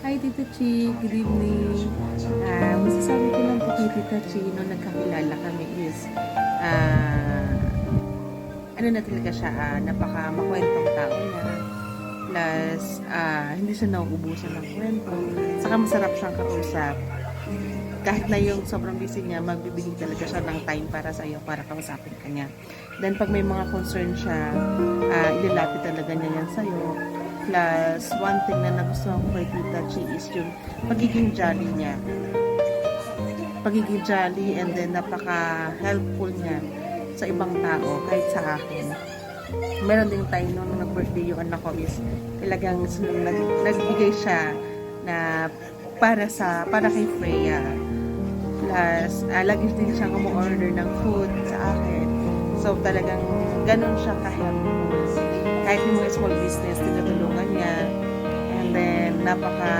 Hi Tita Chi, good evening. Masasabi ko lang po kay Tita Chi, nung nagkakilala kami is, ano na talaga siya, napaka makwentong tao niya. Plus, hindi siya nauubusan ng kwento. Saka masarap siyang kausap. Kahit na yung sobrang busy niya, magbibigay talaga siya ng time para sa iyo, para kausapin ka niya. Then, pag may mga concern siya, ilalapit talaga niya yan sa iyo. Plus, one thing na nagustuhan ko kay Tita Chi is yung pagiging jolly niya. Pagiging jolly and then napaka-helpful niya sa ibang tao, kahit sa akin. Meron ding time nung nag-birthday yung anak ko is talagang nagbigay siya na para kay Freya. Plus, lagi din siyang umu-order ng food sa akin. So, talagang ganun siya ka-helpful. Kahit yung mga small business, tinutulungan niya. And then, napaka